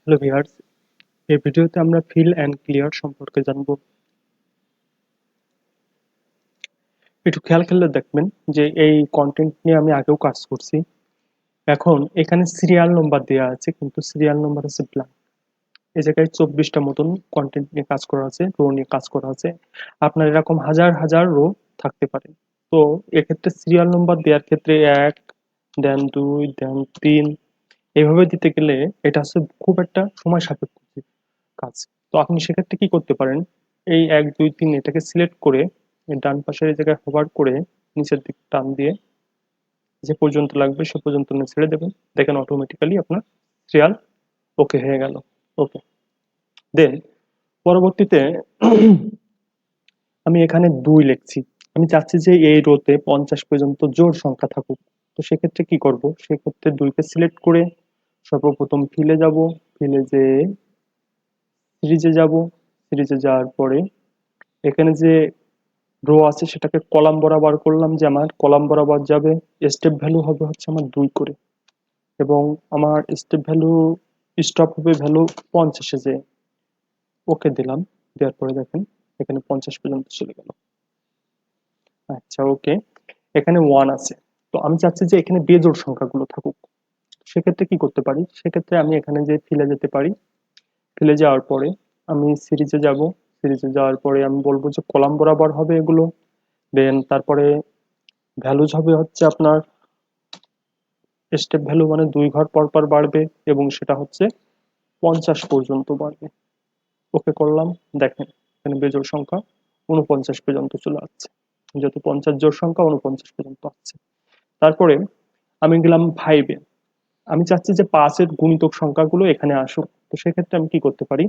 Hello viewers, এই ভিডিওতে আমরা ফিল অ্যান্ড ক্লিয়ার সম্পর্কে জানব। একটু খেয়াল করলে দেখবেন যে এই কন্টেন্ট নিয়ে আমি আগেও কাজ করছি। এখন এখানে সিরিয়াল নাম্বার দেওয়া আছে, কিন্তু সিরিয়াল নাম্বার আছে ব্ল্যাঙ্ক। এই জায়গায় 24টা মতন কন্টেন্ট নিয়ে কাজ করা আছে, রো নিয়ে কাজ করা আছে। আপনার এরকম হাজার হাজার রো থাকতে পারে। তো এক্ষেত্রে সিরিয়াল নাম্বার দেওয়ার ক্ষেত্রে 1, দেন 2, দেন 3 এইভাবে দিতে গেলে এটা হচ্ছে খুব একটা সময় সাপেক্ষ কাজ। তো আপনি সেক্ষেত্রে কি করতে পারেন, এই 1 2 3 এটাকে সিলেক্ট করে এর ডান পাশের এই জায়গায় হোভার করে নিচের দিক টান দিয়ে যে পর্যন্ত লাগবে সে পর্যন্ত নিয়ে ছেড়ে দেবেন। দেখেন অটোমেটিক্যালি আপনার সিরিয়াল ওকে হয়ে গেল। ওকে, দেন পরবর্তীতে আমি এখানে 2 লিখছি। আমি চাচ্ছি যে এই রোতে 50 পর্যন্ত জোড় সংখ্যা থাকুক। তো সেক্ষেত্রে কি করব, সেক্ষেত্রে 2 কে সিলেক্ট করে সর্বপ্রথম ফিলে যাব, ফিলে যে সিরিজে যাব, সিরিজে যাওয়ার পরে এখানে যে রো আছে সেটাকে কলাম বরাবর করলাম, যে আমার কলাম বরাবর যাবে। স্টেপ ভ্যালু হবে হচ্ছে আমার 2 করে, এবং আমার স্টেপ ভ্যালু স্টপ হবে ভ্যালু 50-এ, যে ওকে দিলাম। দেওয়ার পরে দেখেন এখানে 50 পর্যন্ত চলে গেল। আচ্ছা, ওকে, এখানে 1 আছে। তো আমি চাচ্ছি যে এখানে বেজোড় সংখ্যাগুলো থাকুক। সেক্ষেত্রে কি করতে পারি, সেক্ষেত্রে আমি এখানে যে ফিলে যেতে পারি। ফিলে যাওয়ার পরে আমি সিরিজে যাব। সিরিজে যাওয়ার পরে আমি বলবো যে কলাম বরাবর হবে এগুলো। দেন তারপরে ভ্যালুজ হবে হচ্ছে আপনার স্টেপ ভ্যালু, মানে 2 ঘর পর পর বাড়বে, এবং সেটা হচ্ছে 50 পর্যন্ত বাড়বে। ওকে করলাম। দেখেন এখানে বেজোড় সংখ্যা 49 পর্যন্ত চলে আসছে, যেহেতু 50 জোড় সংখ্যা 49 পর্যন্ত আসছে। তারপরে আমি গেলাম 5-এ। আমি চাচ্ছি যে 5-এর গুণিতক সংখ্যাগুলো এখানে আসুক। তো সেক্ষেত্রে আমি কি করতে পারি,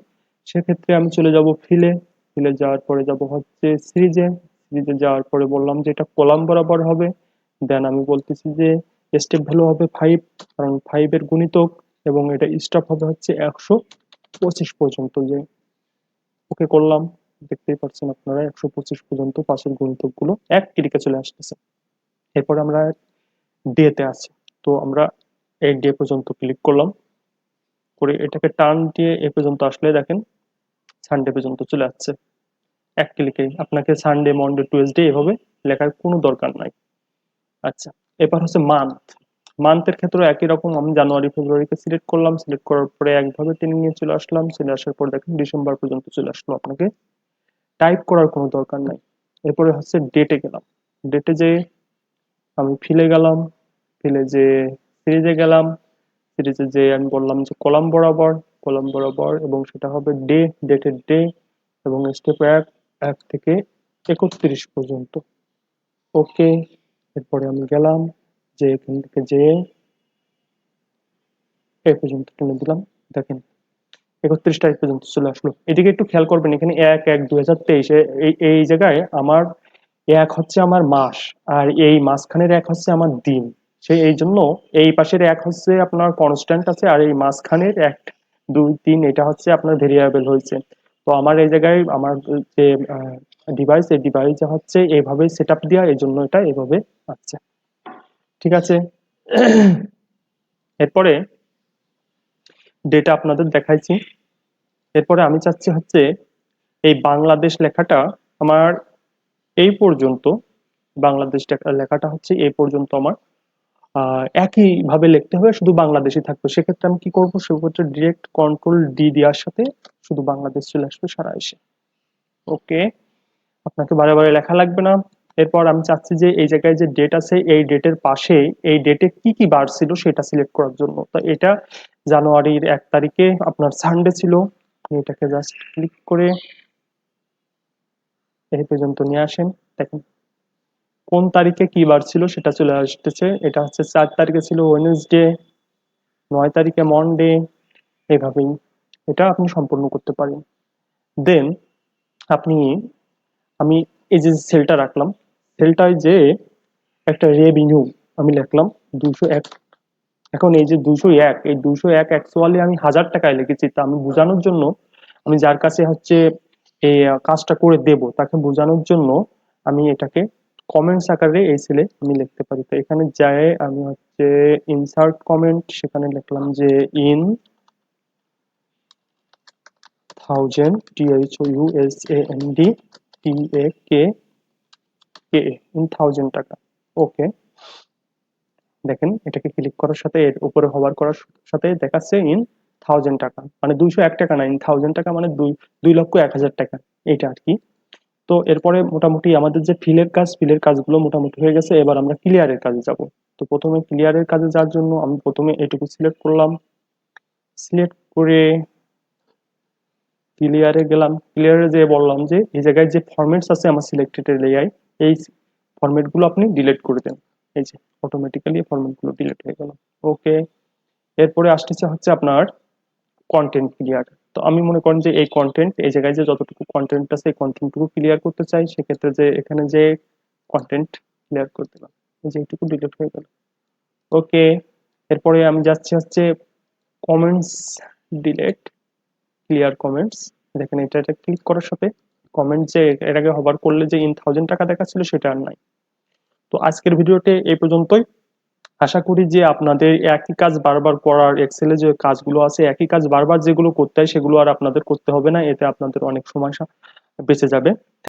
সেক্ষেত্রে আমি চলে যাব ফিলে। ফিলে যাওয়ার পরে যাব হচ্ছে সিরিজে। সিরিজে যাওয়ার পরে বললাম যে এটা কলাম বরাবর হবে। দেন আমি বলতেছি যে স্টেপ ভ্যালু হবে 5, কারণ 5-এর গুণিতক, এবং এটা স্টপ হবে হচ্ছে 125 পর্যন্ত, যে ওকে করলাম। দেখতেই পাচ্ছেন আপনারা 125 পর্যন্ত পাশের গুণিতক গুলো এক ক্লিকে চলে আসতেছে। এরপর আমরা ডে তে আছি। তো আমরা এই ডে পর্যন্ত ক্লিক করলাম, করে এটাকে টার্ন দিয়ে এ পর্যন্ত আসলে দেখেন সানডে পর্যন্ত চলে আসছে এক ক্লিকে। আপনাকে সানডে, মন্ডে, টুয়েসডে এভাবে লেখার কোনো দরকার নাই। আচ্ছা, এবার হচ্ছে মান্থ। মান্থের ক্ষেত্রে একই রকম, আমি জানুয়ারি ফেব্রুয়ারিকে সিলেক্ট করলাম। সিলেক্ট করার পরে একভাবে টেনে নিয়ে চলে আসলাম। চলে আসার পর দেখেন ডিসেম্বর পর্যন্ত চলে আসলো। আপনাকে টাইপ করার কোনো দরকার নাই। এরপরে হচ্ছে ডেটে গেলাম। ডেটে যে আমি ফিলে গেলাম, ফিলে যে সিরিজে গেলাম। সিরিজে যে আমি বললাম যে কলাম বরাবর, কলাম বরাবর, এবং সেটা হবে ডে, ডেটের ডে, এবং স্টেপ 1, 1 থেকে 31 পর্যন্ত। ওকে, এরপরে আমি গেলাম, যে এখান থেকে যে এই পর্যন্ত টেনে দিলাম। দেখেন 31 তারিখ পর্যন্ত চলে আসলো। এদিকে একটু খেয়াল করবেন, এখানে 1-1-2023 এই এই জায়গায় আমার 1 হচ্ছে আমার মাস, আর এই মাঝখানের 1 হচ্ছে আমার দিন। সেই এই জন্য এই পাশের 1 হচ্ছে আপনার কনস্ট্যান্ট আছে, আর এই মাঝখানের 1 2 3 এটা হচ্ছে আপনার ভেরিয়েবল হয়েছে। তো আমার এই জায়গায় আমার যে ডিভাইস, এই ডিভাইসে হচ্ছে এইভাবে সেট আপ দেওয়া, এই জন্য এটা এভাবে আসছে। ঠিক আছে। এরপরে ডেটা আপনাদের দেখাইছি। এরপরে আমি চাচ্ছি হচ্ছে এই বাংলাদেশ লেখাটা আমার এই পর্যন্ত, বাংলাদেশ লেখাটা হচ্ছে এই পর্যন্ত আমার একই ভাবে লিখতে হবে, শুধু বাংলাদেশি থাকবে। সেক্ষেত্রে আমি কি করবো, সেক্ষেত্রে ডিরেক্ট কন্ট্রোল ডি দেওয়ার সাথে শুধু বাংলাদেশ চলে আসবে সারা এসে। ওকে, আপনাকে বারে বারে লেখা লাগবে না। এরপর আমি চাচ্ছি যে এই জায়গায় যে ডেট আছে, এই ডেটের পাশে এই ডেটে কি কি বার ছিল সেটা সিলেক্ট করার জন্য। তো এটা জানুয়ারির 1 তারিখে আপনার সানডে ছিল। এটাকে জাস্ট ক্লিক করে এই পর্যন্ত নিয়ে আসেন। দেখেন কোন তারিখে কি বার ছিল সেটা চলে আসতেছে। এটা হচ্ছে 4 তারিখে ছিল ওয়েডনেসডে, 9 তারিখে মনডে। এভাবেই এটা আপনি সম্পূর্ণ করতে পারেন। দেন আপনি, আমি এই যে সেলটা রাখলাম, সেলটায় যে একটা রেভিনিউ আমি লিখলাম 201। এখন এই যে 201, এই 201 অ্যাকচুয়ালি আমি 1000 টাকায় লিখেছি। তা আমি বোঝানোর জন্য, আমি যার কাছে হচ্ছে এই কাজটা করে দেব তাকে বোঝানোর জন্য আমি এটাকে কমেন্টস আকারে এই সেলে আমি লিখতে পারি। তো এখানে যায় আমি হচ্ছে ইনসার্ট কমেন্ট, সেখানে লিখলাম যে ইন থাউজেন্ড, ইন থাউজেন্ড টাকা। ওকে, দেখেন এটাকে ক্লিক করার সাথে এর উপরে হভার করার সাথে দেখাচ্ছে ইন থাউজেন্ড টাকা, মানে 201 টাকা না, ইন থাউজেন্ড টাকা মানে 2,02,01,000 টাকা, এইটা আর কি। তো এরপরে মোটামুটি আমাদের যে ফিলের কাজগুলো মোটামুটি হয়ে গেছে, এবার আমরা ক্লিয়ারের কাজে যাব। তো প্রথমে ক্লিয়ারের কাজে যাওয়ার জন্য আমি প্রথমে এটুকু সিলেক্ট করলাম, সিলেক্ট করে ক্লিয়ারে গেলাম। ক্লিয়ারে যেয়ে বললাম যে এই জায়গায় যে ফরম্যাটস আছে আমার সিলেক্টেড এরিয়ায়, এই ফরম্যাট গুলো আপনি ডিলিট করে দেন। এই যে অটোমেটিক্যালি ফরম্যাট গুলো ডিলিট হয়ে গেল। ওকে, এরপরে আসতেছে হচ্ছে আপনার কন্টেন্ট ক্লিয়ার। তো আমি মনে করেন যে এই কন্টেন্ট, এই জায়গায় যে যতটুকু কন্টেন্ট আছে এই কন্টেন্টটুকু ক্লিয়ার করতে চাই, সেক্ষেত্রে যে এখানে যে কন্টেন্ট ক্লিয়ার করে দিলাম, এই যে এইটুকু ডিলিট হয়ে গেল। ওকে, এরপরে আমি যাচ্ছি হচ্ছে কমেন্টস, ডিলিট, ক্লিয়ার কমেন্টস। দেখেন এটা ক্লিক করার সাথে কমেন্ট যে এর আগে হবার করলে যে ইন থাউজেন্ড টাকা দেখাচ্ছিল সেটা আর নাই। তো আজকের ভিডিওতে এই পর্যন্তই। আশা করি যে আপনাদের একই কাজ বারবার করার, এক্সেলে যে কাজগুলো আছে একই কাজ বারবার যেগুলো করতে হয় সেগুলো আর আপনাদের করতে হবে না, এতে আপনাদের অনেক সময় বেঁচে যাবে।